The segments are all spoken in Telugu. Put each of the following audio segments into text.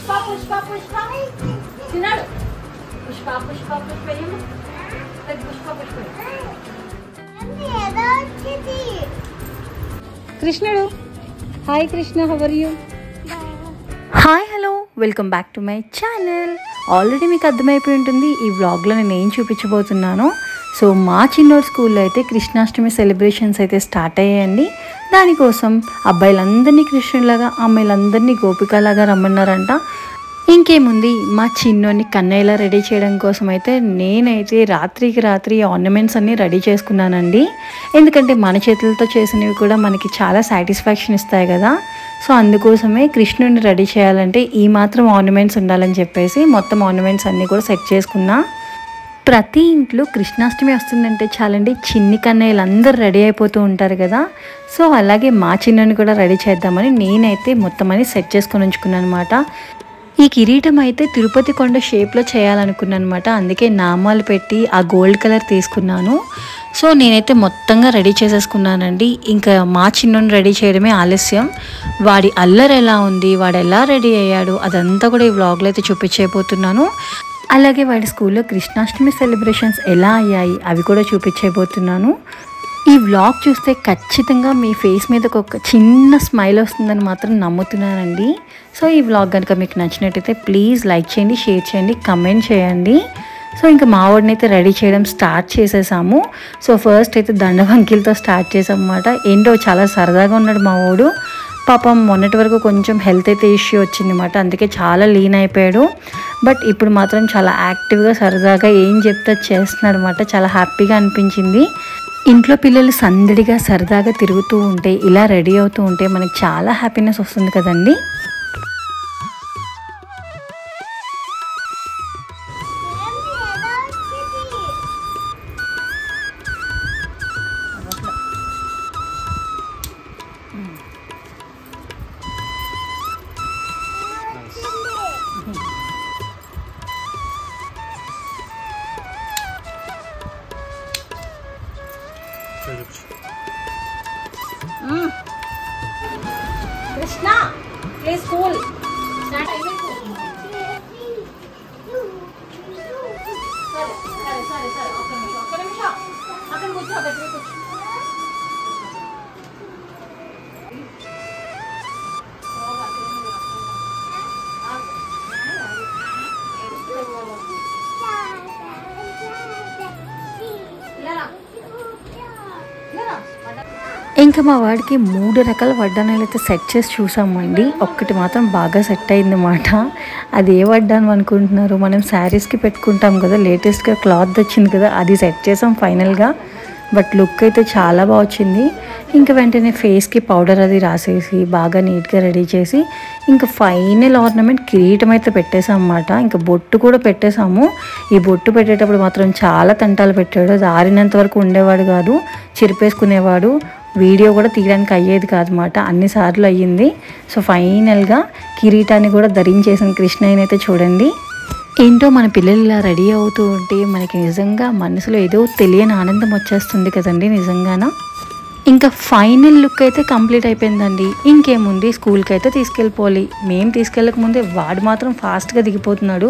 పుష్ప పుష్ప పుష్ప తిన్నాడు. పుష్ప పుష్ప పుష్ప పుష్ప పుష్ప కృష్ణుడు. Hi Krishna, how are you? Hi, hello, welcome back to my channel. Already మీకు అర్థమైపోయి ఉంటుంది ఈ వ్లాగ్లో నేను ఏం చూపించబోతున్నాను. సో మా చిన్నోడు స్కూల్లో అయితే కృష్ణాష్టమి సెలబ్రేషన్స్ అయితే స్టార్ట్ అయ్యాయండి. దానికోసం అబ్బాయిలందరినీ కృష్ణులాగా, అమ్మాయిలందరినీ గోపికలాగా రమ్మన్నారంట. ఇంకేముంది, మా చిన్నోడిని కన్నయ్యలా రెడీ చేయడం కోసం అయితే నేనైతే రాత్రికి రాత్రి ఆర్నమెంట్స్ అన్నీ రెడీ చేసుకున్నానండి. ఎందుకంటే మన చేతులతో చేసినవి కూడా మనకి చాలా సాటిస్ఫాక్షన్ ఇస్తాయి కదా. సో అందుకోసమే కృష్ణుడిని రెడీ చేయాలంటే ఈ మాత్రం ఆర్నమెంట్స్ ఉండాలని చెప్పేసి మొత్తం ఆర్నమెంట్స్ అన్నీ కూడా సెట్ చేసుకున్నా. ప్రతి ఇంట్లో కృష్ణాష్టమి వస్తుందంటే చాలండి చిన్ని కన్నయ్యలు అందరూ రెడీ అయిపోతూ ఉంటారు కదా. సో అలాగే మా చిన్నని కూడా రెడీ చేద్దామని నేనైతే మొత్తం అని సెట్ చేసుకొని ఉంచుకున్నాను అనమాట. ఈ కిరీటం అయితే తిరుపతి కొండ షేప్లో చేయాలనుకున్నాను అనమాట. అందుకే నామాలు పెట్టి ఆ గోల్డ్ కలర్ తీసుకున్నాను. సో నేనైతే మొత్తంగా రెడీ చేసేసుకున్నానండి. ఇంకా మా చిన్నోని రెడీ చేయడమే ఆలస్యం. వాడి అల్లరి ఎలా ఉంది, వాడు ఎలా రెడీ అయ్యాడు, అదంతా కూడా ఈ వ్లాగ్లో అయితే చూపించబోతున్నాను. అలాగే వాడి స్కూల్లో కృష్ణాష్టమి సెలబ్రేషన్స్ ఎలా అయ్యాయి అవి కూడా చూపించబోతున్నాను. ఈ వ్లాగ్ చూస్తే ఖచ్చితంగా మీ ఫేస్ మీద ఒక చిన్న స్మైల్ వస్తుందని మాత్రం నమ్ముతున్నానండి. సో ఈ వ్లాగ్ కనుక మీకు నచ్చినట్టయితే ప్లీజ్ లైక్ చేయండి, షేర్ చేయండి, కమెంట్ చేయండి. సో ఇంకా మా వాడిని అయితే రెడీ చేయడం స్టార్ట్ చేసేసాము. సో ఫస్ట్ అయితే దండవంకిలతో స్టార్ట్ చేసాం అన్నమాట. ఏంటో చాలా సరదాగా ఉన్నాడు మా వాడు. పాపం మొన్నటి వరకు కొంచెం హెల్త్ అయితే ఇష్యూ వచ్చింది అన్నమాట. అందుకే చాలా లీన్ అయిపోయాడు. బట్ ఇప్పుడు మాత్రం చాలా యాక్టివ్గా సరదాగా ఏం చెప్తే చేస్తున్నాడు అన్నమాట. చాలా హ్యాపీగా అనిపించింది. ఇంట్లో పిల్లలు సందడిగా సరదాగా తిరుగుతూ ఉంటే, ఇలా రెడీ అవుతూ ఉంటే మనకి చాలా హ్యాపీనెస్ వస్తుంది కదండి. కృష్ణ ప్లే స్కూల్ స్టార్ట్ అయిపోయింది. సరే సరే సరే సరే ఒక్క నిమిషం అక్కడ కూర్చో, అక్కడ కూర్చో. ఇంకా మా వాడికి 3 రకాల వడ్డానాలు అయితే సెట్ చేసి చూసామండి. ఒక్కటి మాత్రం బాగా సెట్ అయింది అన్నమాట. అది ఏ వడ్డానం అనుకుంటున్నారు, మనం శారీస్కి పెట్టుకుంటాం కదా, లేటెస్ట్గా క్లాత్ వచ్చింది కదా, అది సెట్ చేసాం ఫైనల్గా. బట్ లుక్ అయితే చాలా బాగా వచ్చింది. ఇంకా వెంటనే ఫేస్కి పౌడర్ అది రాసేసి బాగా నీట్గా రెడీ చేసి ఇంకా ఫైనల్ ఆర్నమెంట్ కిరీటం అయితే పెట్టేసాం అన్నమాట. ఇంకా బొట్టు కూడా పెట్టేసాము. ఈ బొట్టు పెట్టేటప్పుడు మాత్రం చాలా తంటాలు పెట్టాడు. అది ఆరినంత వరకు ఉండేవాడు కాదు, చిరిపేసుకునేవాడు. వీడియో కూడా తీయడానికి అయ్యేది కాదన్నమాట. అన్నిసార్లు అయ్యింది. సో ఫైనల్గా కిరీటాన్ని కూడా ధరించేసిన కృష్ణయ్యని అయితే చూడండి. ఏంటో మన పిల్లలు ఇలా రెడీ అవుతూ ఉంటే మనకి నిజంగా మనసులో ఏదో తెలియని ఆనందం వచ్చేస్తుంది కదండి నిజంగాన. ఇంకా ఫైనల్ లుక్ అయితే కంప్లీట్ అయిపోయిందండి. ఇంకేముంది, స్కూల్కి అయితే తీసుకెళ్ళిపోవాలి. మేము తీసుకెళ్ళకముందే వాడు మాత్రం ఫాస్ట్గా దిగిపోతున్నాడు.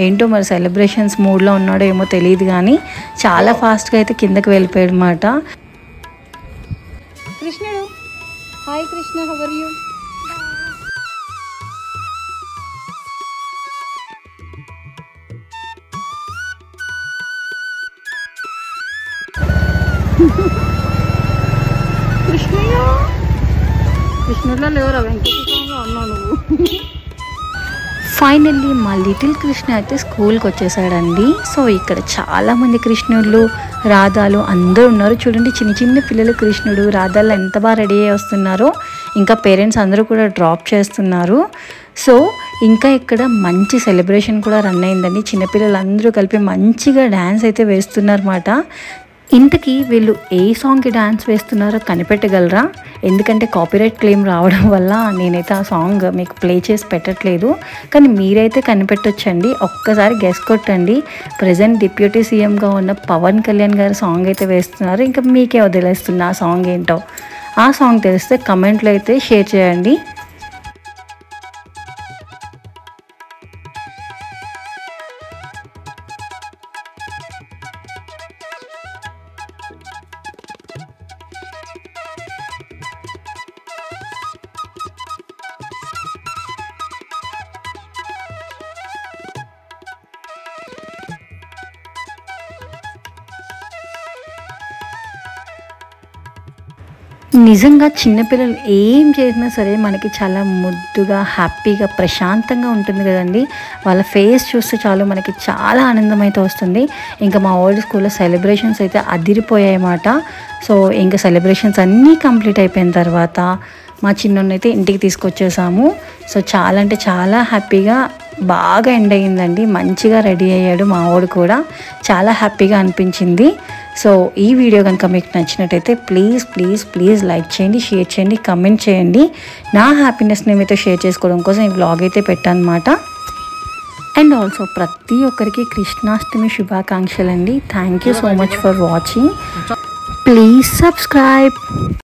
ఏంటో మరి సెలబ్రేషన్స్ మూడ్లో ఉన్నాడో ఏమో తెలియదు కానీ చాలా ఫాస్ట్గా అయితే కిందకి వెళ్ళిపోయాడు అన్నమాట. కృష్ణుడు, hi Krishna, how are you? Krishnayya, కృష్ణుడిలో లేవురా, వెంకటేశ్వరంలో ఉన్నావు నువ్వు. ఫైనల్లీ మా లిటిల్ కృష్ణ అయితే స్కూల్కి వచ్చేసాడండి. సో ఇక్కడ చాలామంది కృష్ణుళ్ళు, రాధాలు అందరూ ఉన్నారు. చూడండి, చిన్న చిన్న పిల్లలు కృష్ణుడు, రాధాలు ఎంత బాగా రెడీ అయ్యి వస్తున్నారో. ఇంకా పేరెంట్స్ అందరూ కూడా డ్రాప్ చేస్తున్నారు. సో ఇంకా ఇక్కడ మంచి సెలబ్రేషన్ కూడా రన్ అయిందండి. చిన్నపిల్లలు అందరూ కలిపి మంచిగా డ్యాన్స్ అయితే వేస్తున్నారన్నమాట. ఇంతకీ వీళ్ళు ఏ సాంగ్కి డ్యాన్స్ వేస్తున్నారో కనిపెట్టగలరా? ఎందుకంటే కాపీరైట్ క్లెయిమ్ రావడం వల్ల నేనైతే ఆ సాంగ్ మీకు ప్లే చేసి పెట్టట్లేదు. కానీ మీరైతే కనిపెట్టొచ్చండి. ఒక్కసారి గెస్ కొట్టండి. ప్రజెంట్ డిప్యూటీ సీఎంగా ఉన్న పవన్ కళ్యాణ్ గారు సాంగ్ అయితే వేస్తున్నారు. ఇంకా మీకే వదిలేస్తున్నా ఆ సాంగ్ ఏంటో. ఆ సాంగ్ తెలిస్తే కమెంట్లో అయితే షేర్ చేయండి. నిజంగా చిన్నపిల్లలు ఏం చేసినా సరే మనకి చాలా ముద్దుగా హ్యాపీగా ప్రశాంతంగా ఉంటుంది కదండి. వాళ్ళ ఫేస్ చూస్తే చాలు మనకి చాలా ఆనందం అయితే వస్తుంది. ఇంకా మా ఓల్డ్ స్కూల్లో సెలబ్రేషన్స్ అయితే అదిరిపోయాయి అన్నమాట. సో ఇంకా సెలబ్రేషన్స్ అన్నీ కంప్లీట్ అయిపోయిన తర్వాత మా చిన్నోడిని అయితే ఇంటికి తీసుకొచ్చేసాము. సో చాలా అంటే చాలా హ్యాపీగా బాగా ఎండ్ అయ్యిందండి. మంచిగా రెడీ అయ్యాడు మా వాడు కూడా, చాలా హ్యాపీగా అనిపించింది. సో ఈ వీడియో కనుక మీకు నచ్చినట్టయితే ప్లీజ్ ప్లీజ్ ప్లీజ్ లైక్ చేయండి, షేర్ చేయండి, కమెంట్ చేయండి. నా హ్యాపీనెస్ని మీతో షేర్ చేసుకోవడం కోసం ఈ వ్లాగ్ అయితే పెట్టాను అన్నమాట. అండ్ ఆల్సో ప్రతి ఒక్కరికి కృష్ణాష్టమి శుభాకాంక్షలు అండి. Thank you so much for watching. Please subscribe.